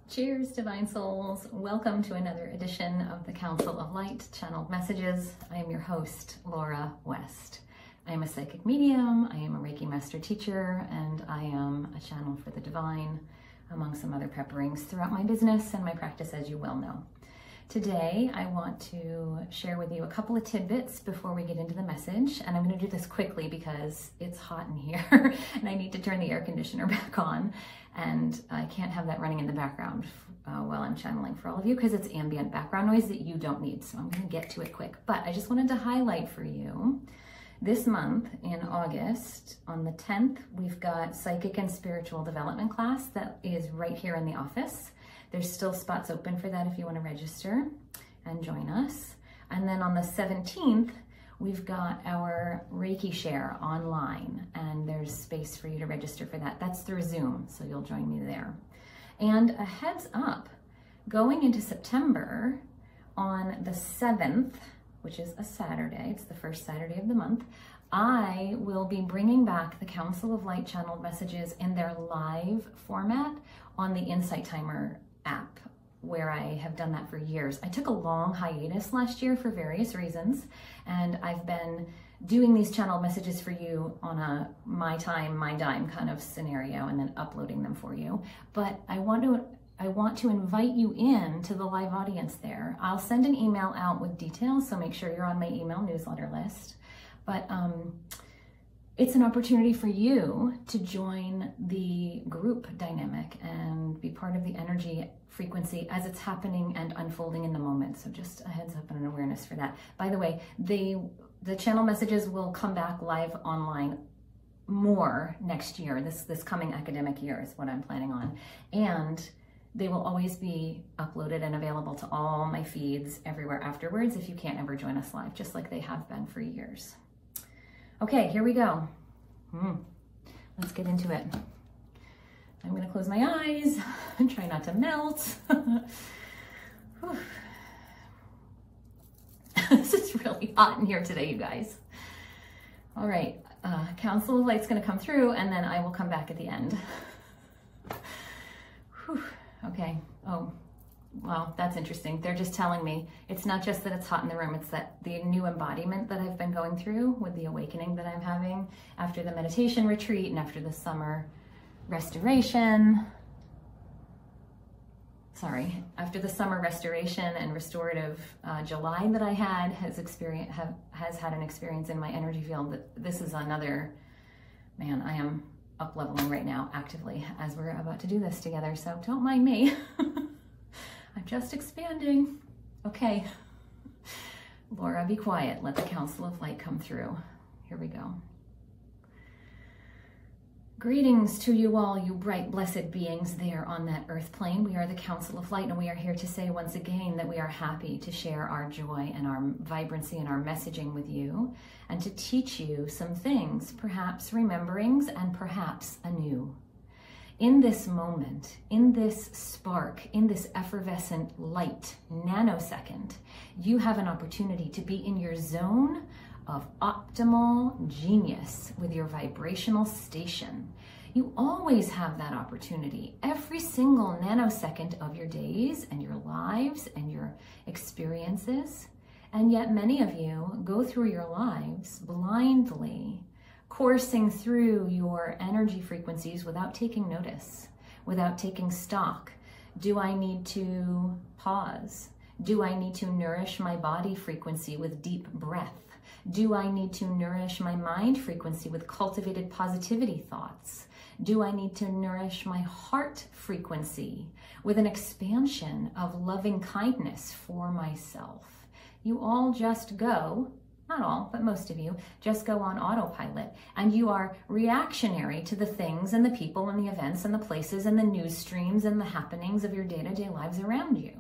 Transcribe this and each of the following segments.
Cheers, Divine Souls. Welcome to another edition of the Council of Light Channeled Messages. I am your host, Laura West. I am a psychic medium, I am a Reiki Master Teacher, and I am a channel for the divine, among some other pepperings throughout my business and my practice, as you well know. Today, I want to share with you a couple of tidbits before we get into the message, and I'm going to do this quickly because it's hot in here and I need to turn the air conditioner back on, and I can't have that running in the background while I'm channeling for all of you because it's ambient background noise that you don't need, so I'm going to get to it quick. But I just wanted to highlight for you this month in August, on the 10th, we've got Psychic and Spiritual Development class that is right here in the office. There's still spots open for that if you want to register and join us. And then on the 17th, we've got our Reiki Share online, and there's space for you to register for that. That's through Zoom, so you'll join me there. And a heads up, going into September, on the 7th, which is a Saturday, it's the first Saturday of the month, I will be bringing back the Council of Light Channeled Messages in their live format on the Insight Timer app, where I have done that for years. I took a long hiatus last year for various reasons, and I've been doing these channeled messages for you on a my time, my dime kind of scenario, and then uploading them for you. But I want to invite you in to the live audience there. I'll send an email out with details, so make sure you're on my email newsletter list. But it's an opportunity for you to join the group dynamic and be part of the energy frequency as it's happening and unfolding in the moment. So just a heads up and an awareness for that. By the way, the channel messages will come back live online more next year. This coming academic year is what I'm planning on. And they will always be uploaded and available to all my feeds everywhere afterwards if you can't ever join us live, just like they have been for years. Okay, here we go. Let's get into it. I'm gonna close my eyes and try not to melt. This is really hot in here today, you guys. All right, Council of Light's gonna come through, and then I will come back at the end. Okay, oh, well, that's interesting. They're just telling me it's not just that it's hot in the room, it's that the new embodiment that I've been going through with the awakening that I'm having after the meditation retreat and after the summer restoration. After the summer restoration and restorative July that I had has had an experience in my energy field that this is another, man, I am up leveling right now actively as we're about to do this together, so don't mind me. I'm just expanding. Okay, Laura, be quiet. Let the Council of Light come through. Here we go. Greetings to you all, you bright, blessed beings there on that earth plane. We are the Council of Light, and we are here to say once again that we are happy to share our joy and our vibrancy and our messaging with you, and to teach you some things, perhaps rememberings and perhaps anew. In this moment, in this spark, in this effervescent light nanosecond, you have an opportunity to be in your zone of optimal genius with your vibrational station. You always have that opportunity every single nanosecond of your days and your lives and your experiences. And yet many of you go through your lives blindly, coursing through your energy frequencies without taking notice, without taking stock. Do I need to pause? Do I need to nourish my body frequency with deep breath? Do I need to nourish my mind frequency with cultivated positivity thoughts? Do I need to nourish my heart frequency with an expansion of loving kindness for myself? You all just go, not all, but most of you, just go on autopilot, and you are reactionary to the things and the people and the events and the places and the news streams and the happenings of your day-to-day lives around you.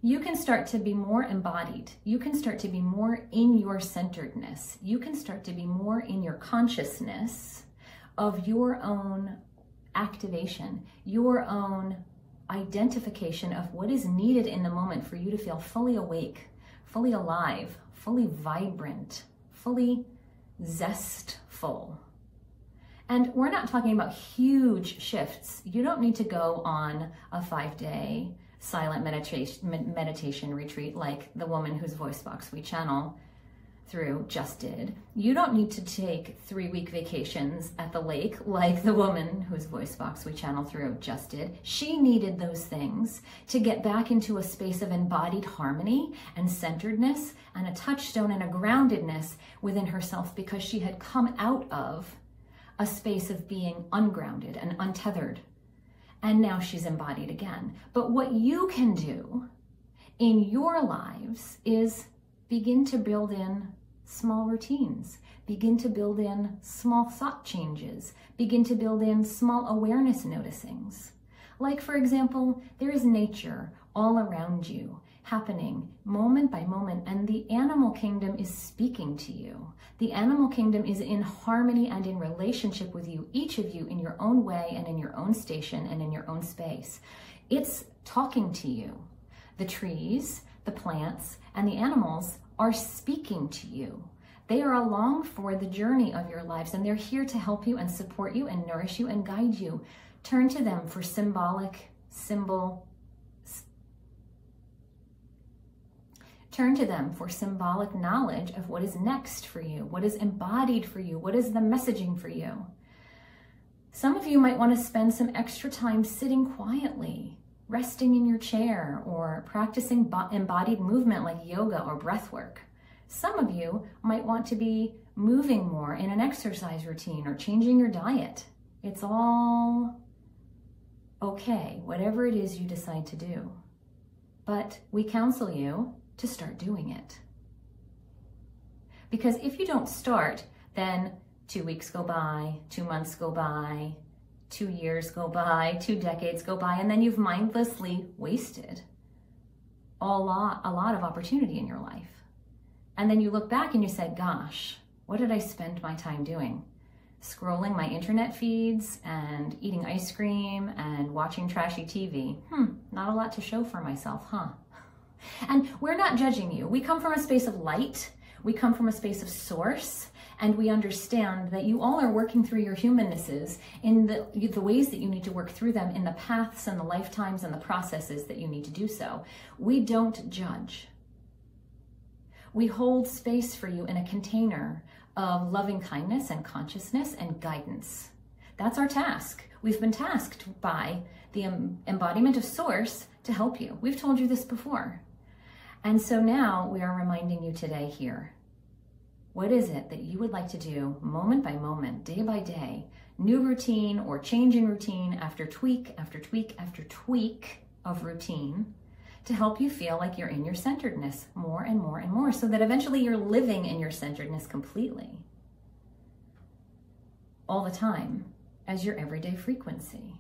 You can start to be more embodied. You can start to be more in your centeredness. You can start to be more in your consciousness of your own activation, your own identification of what is needed in the moment for you to feel fully awake, fully alive, fully vibrant, fully zestful. And we're not talking about huge shifts. You don't need to go on a 5-day silent meditation retreat like the woman whose voice box we channel through just did. You don't need to take 3-week vacations at the lake like the woman whose voice box we channel through just did. She needed those things to get back into a space of embodied harmony and centeredness and a touchstone and a groundedness within herself, because she had come out of a space of being ungrounded and untethered. And now she's embodied again. But what you can do in your lives is begin to build in small routines, begin to build in small thought changes, begin to build in small awareness noticings. Like, for example, there is nature all around you, happening moment by moment, and the animal kingdom is speaking to you. The animal kingdom is in harmony and in relationship with you, each of you in your own way and in your own station and in your own space. It's talking to you. The trees, the plants, and the animals are speaking to you. They are along for the journey of your lives, and they're here to help you and support you and nourish you and guide you. Turn to them for Turn to them for symbolic knowledge of what is next for you, what is embodied for you, what is the messaging for you. Some of you might want to spend some extra time sitting quietly, resting in your chair, or practicing embodied movement like yoga or breath work. Some of you might want to be moving more in an exercise routine or changing your diet. It's all okay, whatever it is you decide to do. But we counsel you to start doing it. Because if you don't start, then 2 weeks go by, 2 months go by, 2 years go by, 2 decades go by, and then you've mindlessly wasted a lot of opportunity in your life. And then you look back and you say, gosh, what did I spend my time doing? Scrolling my internet feeds and eating ice cream and watching trashy TV. Not a lot to show for myself, huh? And we're not judging you. We come from a space of light. We come from a space of source. And we understand that you all are working through your humannesses in the ways that you need to work through them, in the paths and the lifetimes and the processes that you need to do so. We don't judge. We hold space for you in a container of loving kindness and consciousness and guidance. That's our task. We've been tasked by the embodiment of source to help you. We've told you this before. And so now we are reminding you today here. What is it that you would like to do moment by moment, day by day, new routine or change in routine after tweak after tweak after tweak of routine, to help you feel like you're in your centeredness more and more and more, so that eventually you're living in your centeredness completely, all the time, as your everyday frequency.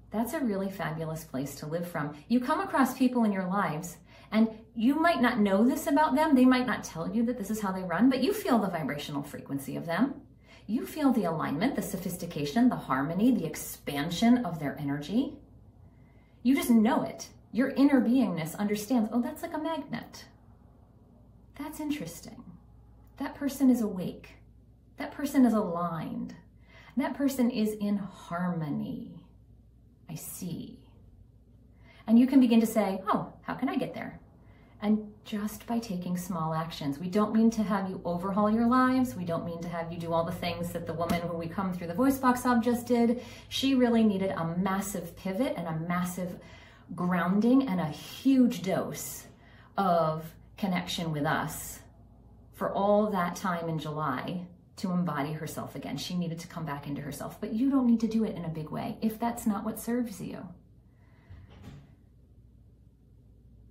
That's a really fabulous place to live from. You come across people in your lives, and you might not know this about them. They might not tell you that this is how they run, but you feel the vibrational frequency of them. You feel the alignment, the sophistication, the harmony, the expansion of their energy. You just know it. Your inner beingness understands, oh, that's like a magnet. That's interesting. That person is awake. That person is aligned. That person is in harmony. I see. And you can begin to say, oh, how can I get there? And just by taking small actions. We don't mean to have you overhaul your lives. We don't mean to have you do all the things that the woman who we come through the voice box of just did. She really needed a massive pivot and a massive grounding and a huge dose of connection with us for all that time in July to embody herself again. She needed to come back into herself, but you don't need to do it in a big way if that's not what serves you.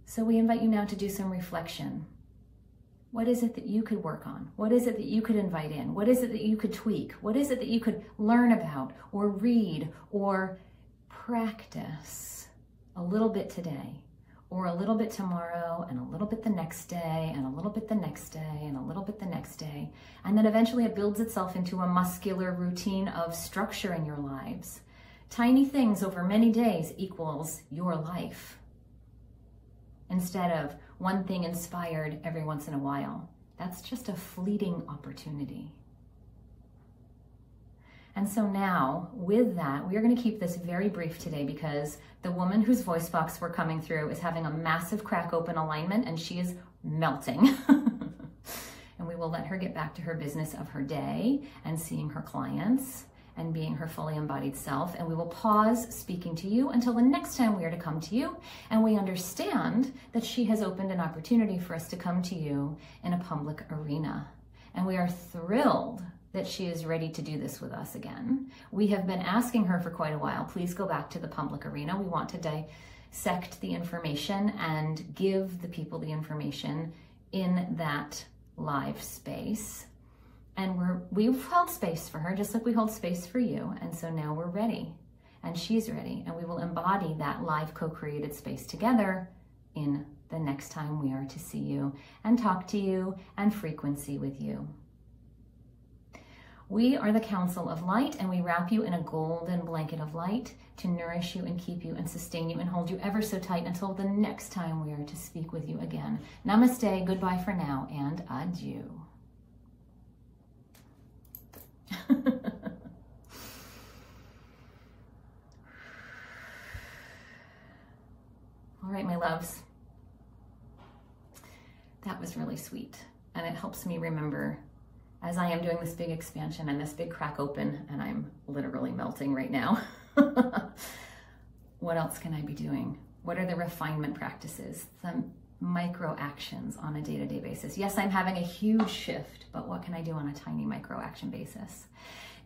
So we invite you now to do some reflection. What is it that you could work on? What is it that you could invite in? What is it that you could tweak? What is it that you could learn about or read or practice a little bit today, or a little bit tomorrow, and a little bit the next day, and a little bit the next day, and a little bit the next day. And then eventually it builds itself into a muscular routine of structure in your lives. Tiny things over many days equals your life, instead of one thing inspired every once in a while. That's just a fleeting opportunity. And so now with that, we are going to keep this very brief today because the woman whose voice box we're coming through is having a massive crack open alignment and she is melting. And we will let her get back to her business of her day and seeing her clients and being her fully embodied self. And we will pause speaking to you until the next time we are to come to you. And we understand that she has opened an opportunity for us to come to you in a public arena. And we are thrilled that she is ready to do this with us again. We have been asking her for quite a while, please go back to the public arena. We want to dissect the information and give the people the information in that live space. And we've held space for her, just like we hold space for you. And so now we're ready, and she's ready, and we will embody that live co-created space together in the next time we are to see you and talk to you and frequency with you. We are the Council of Light, and we wrap you in a golden blanket of light to nourish you and keep you and sustain you and hold you ever so tight until the next time we are to speak with you again. Namaste, goodbye for now, and adieu. All right, my loves. That was really sweet, and it helps me remember as I am doing this big expansion and this big crack open, and I'm literally melting right now. What else can I be doing? What are the refinement practices, the micro actions on a day-to-day basis? Yes, I'm having a huge shift, but what can I do on a tiny micro action basis?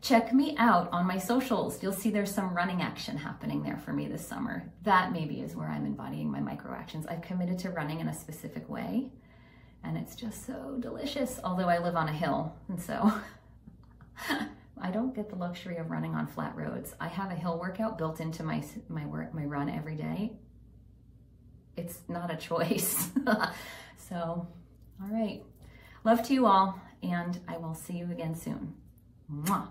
Check me out on my socials. You'll see there's some running action happening there for me this summer. That maybe is where I'm embodying my micro actions. I've committed to running in a specific way, and it's just so delicious. Although I live on a hill, and so I don't get the luxury of running on flat roads. I have a hill workout built into my run every day. It's not a choice. So, all right. Love to you all, and I will see you again soon. Mwah.